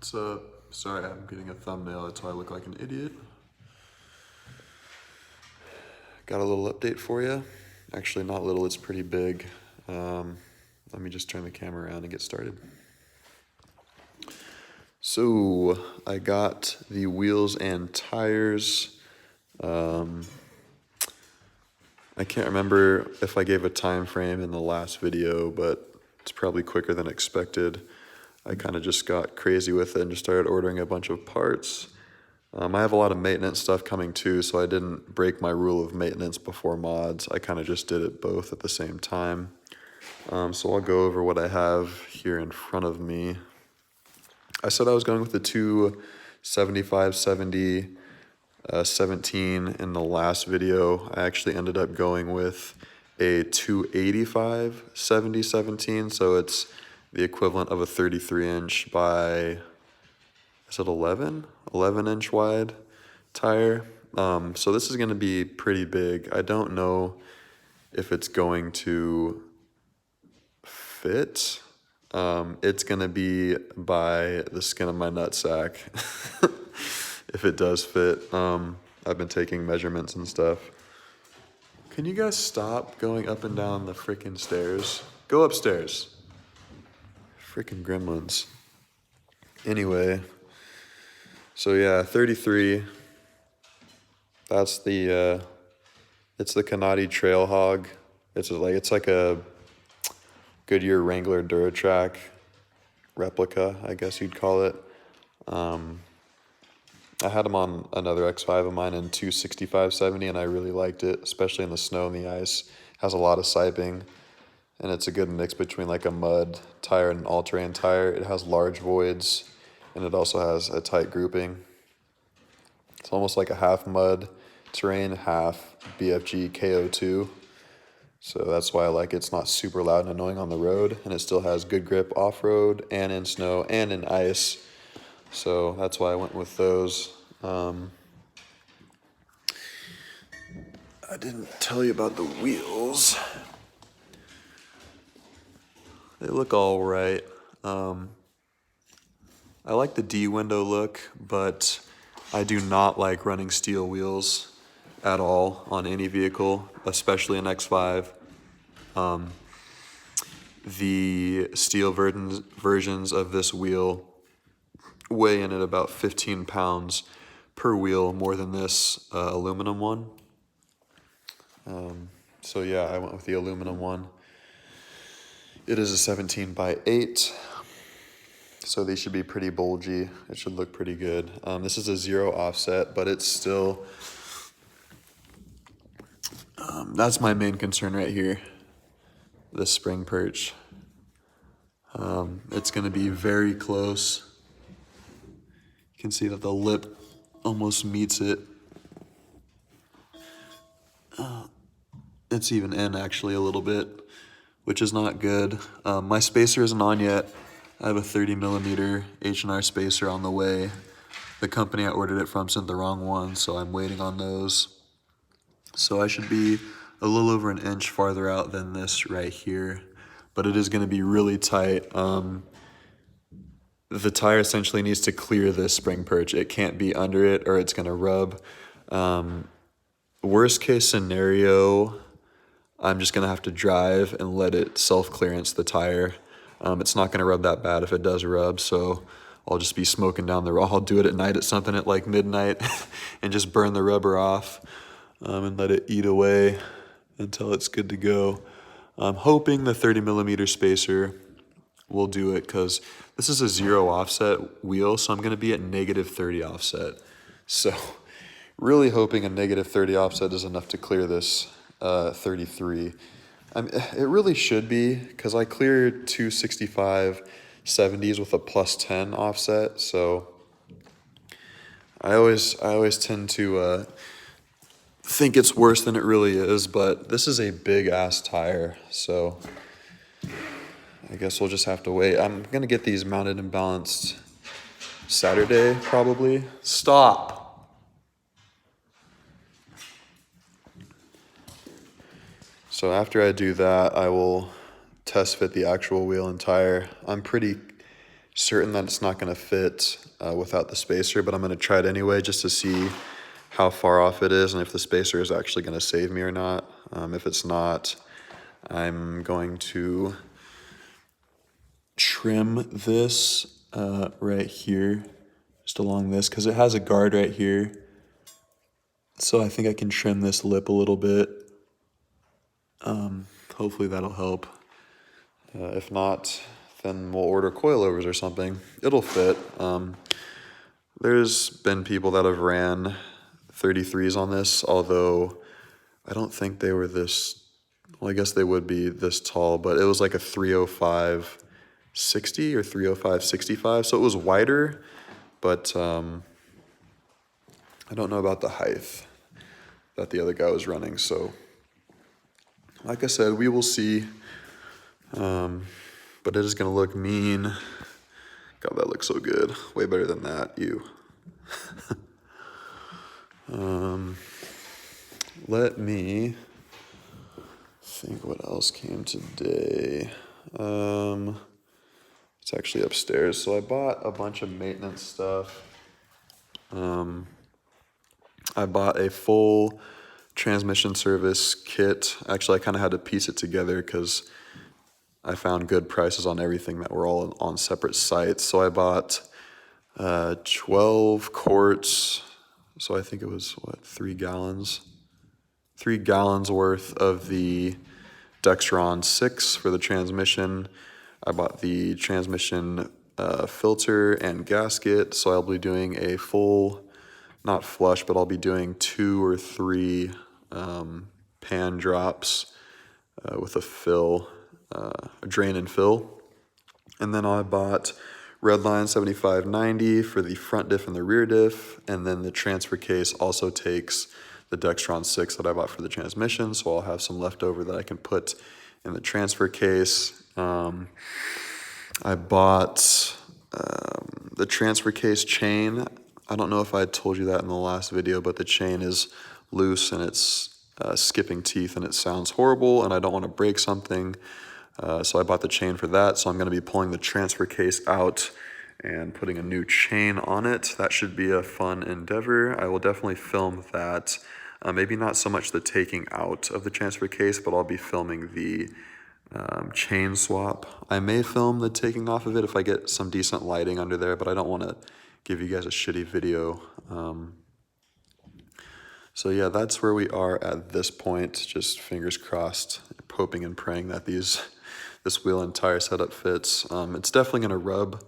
What's up? Sorry, I'm getting a thumbnail. That's why I look like an idiot. Got a little update for you. Actually, not little, it's pretty big. Let me just turn the camera around and get started. So, I got the wheels and tires. I can't remember if I gave a time frame in the last video, but it's probably quicker than expected. I kind of just got crazy with it and just started ordering a bunch of parts. I have a lot of maintenance stuff coming too, so I didn't break my rule of maintenance before mods. I kind of just did it both at the same time. So I'll go over what I have here in front of me. I said I was going with the two 7570 17 in the last video. I actually ended up going with a 285 70 17, so it's the equivalent of a 33-inch by, is it 11-inch wide tire. So this is going to be pretty big. I don't know if it's going to fit. It's going to be by the skin of my nutsack. If it does fit. I've been taking measurements and stuff. Can you guys stop going up and down the freaking stairs? Go upstairs. Freaking gremlins. Anyway, so yeah, 33. That's the it's the Canadi Trail Hog. It's like a Goodyear Wrangler Duratrack replica, I guess you'd call it. I had them on another X5 of mine in 265/70, and I really liked it, especially in the snow and the ice. It has a lot of siping, and it's a good mix between like a mud tire and an all-terrain tire. It has large voids, and it also has a tight grouping. It's almost like a half mud terrain, half BFG KO2. So that's why I like it. It's not super loud and annoying on the road, and it still has good grip off-road and in snow and in ice. So that's why I went with those. I didn't tell you about the wheels. They look all right. I like the D window look, but I do not like running steel wheels at all on any vehicle, especially an X5. The steel versions of this wheel weigh in at about 15 pounds per wheel, more than this aluminum one. So yeah, I went with the aluminum one. It is a 17/8, so these should be pretty bulgy. It should look pretty good. This is a 0 offset, but it's still, that's my main concern right here, this spring perch. It's gonna be very close. You can see that the lip almost meets it. It's even in actually a little bit, which is not good. My spacer isn't on yet. I have a 30mm H&R spacer on the way. The company I ordered it from sent the wrong one, so I'm waiting on those. So I should be a little over an inch farther out than this right here, but it is going to be really tight. The tire essentially needs to clear this spring perch. It can't be under it or it's going to rub. Worst case scenario, I'm just going to have to drive and let it self-clearance the tire. It's not going to rub that bad if it does rub, so I'll just be smoking down the road. I'll do it at night at something at like midnight and just burn the rubber off and let it eat away until it's good to go. I'm hoping the 30mm spacer will do it, because this is a 0 offset wheel, so I'm going to be at -30 offset. So really hoping a -30 offset is enough to clear this 33. It really should be, because I cleared 265/70s with a +10 offset, so I always tend to think it's worse than it really is, but this is a big ass tire, so I guess we'll just have to wait. I'm gonna get these mounted and balanced Saturday, probably. Stop. So after I do that, I will test fit the actual wheel and tire. I'm pretty certain that it's not going to fit without the spacer, but I'm going to try it anyway just to see how far off it is and if the spacer is actually going to save me or not. If it's not, I'm going to trim this right here, just along this, because it has a guard right here. So I think I can trim this lip a little bit. Hopefully that'll help. If not, then we'll order coilovers or something. It'll fit. There's been people that have ran 33s on this, although I don't think they were this, well, I guess they would be this tall, but it was like a 305 60 or 305 65, so it was wider, but I don't know about the height that the other guy was running, so like I said, we will see. But it is gonna look mean. God, that looks so good. Way better than that, you. Let me think what else came today. It's actually upstairs. So I bought a bunch of maintenance stuff. I bought a full transmission service kit. Actually, I kind of had to piece it together because I found good prices on everything that were all on separate sites. So I bought 12 quarts. So I think it was, what, 3 gallons? 3 gallons worth of the Dextron 6 for the transmission. I bought the transmission filter and gasket. So I'll be doing a full, not flush, but I'll be doing 2 or 3 pan drops with a fill. A drain and fill. And then I bought Redline 7590 for the front diff and the rear diff, and then the transfer case also takes the Dextron 6 that I bought for the transmission, so I'll have some left over that I can put in the transfer case. I bought the transfer case chain. I don't know if I told you that in the last video, but the chain is loose and it's skipping teeth and it sounds horrible and I don't want to break something. So I bought the chain for that, so I'm going to be pulling the transfer case out and putting a new chain on it. That should be a fun endeavor. I will definitely film that. Maybe not so much the taking out of the transfer case, but I'll be filming the chain swap. I may film the taking off of it if I get some decent lighting under there, but I don't want to give you guys a shitty video. So yeah, that's where we are at this point. Just fingers crossed, hoping and praying that this wheel and tire setup fits. It's definitely gonna rub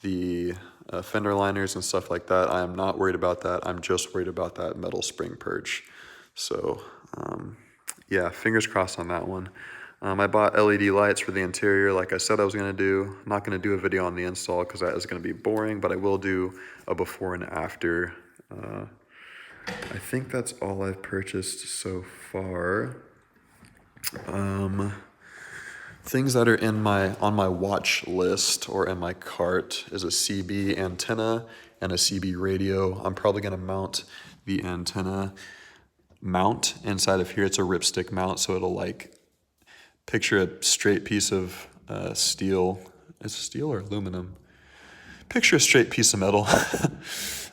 the fender liners and stuff like that. I am not worried about that. I'm just worried about that metal spring perch. So yeah, fingers crossed on that one. I bought LED lights for the interior like I said I was gonna do. I'm not gonna do a video on the install because that is gonna be boring, but I will do a before and after. I think that's all I've purchased so far. Things that are on my watch list or in my cart is a CB antenna and a CB radio. I'm probably gonna mount the antenna mount inside of here. It's a ripstick mount, so it'll like picture a straight piece of steel. Is it steel or aluminum? Picture a straight piece of metal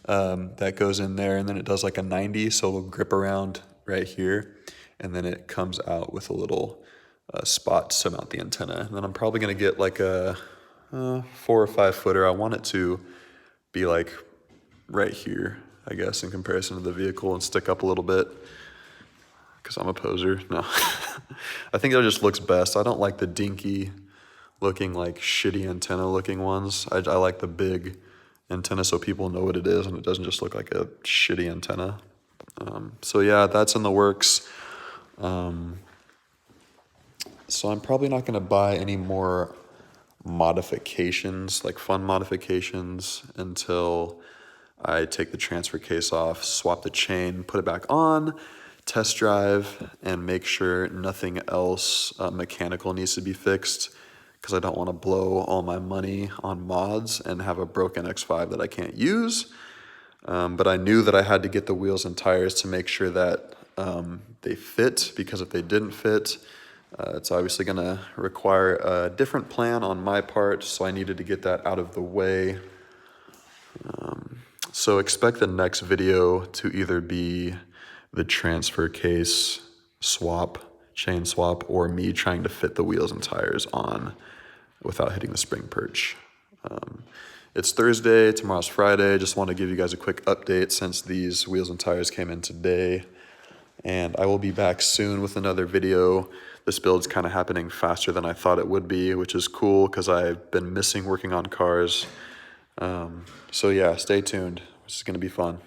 that goes in there, and then it does like a 90, so it'll grip around right here, and then it comes out with a little spot to mount the antenna. And then I'm probably gonna get like a 4 or 5 footer. I want it to be like right here, I guess, in comparison to the vehicle, and stick up a little bit because I'm a poser. No, I think that just looks best. I don't like the dinky looking, like shitty antenna looking ones. I like the big antenna so people know what it is and it doesn't just look like a shitty antenna. So yeah, that's in the works. So I'm probably not gonna buy any more modifications, like fun modifications, until I take the transfer case off, swap the chain, put it back on, test drive, and make sure nothing else mechanical needs to be fixed, because I don't want to blow all my money on mods and have a broken X5 that I can't use. But I knew that I had to get the wheels and tires to make sure that they fit, because if they didn't fit, It's obviously going to require a different plan on my part, so I needed to get that out of the way. So expect the next video to either be the transfer case swap, chain swap, or me trying to fit the wheels and tires on without hitting the spring perch. It's Thursday, tomorrow's Friday. Just want to give you guys a quick update since these wheels and tires came in today. And I will be back soon with another video. This build's kind of happening faster than I thought it would be, which is cool because I've been missing working on cars. So yeah, stay tuned. This is going to be fun.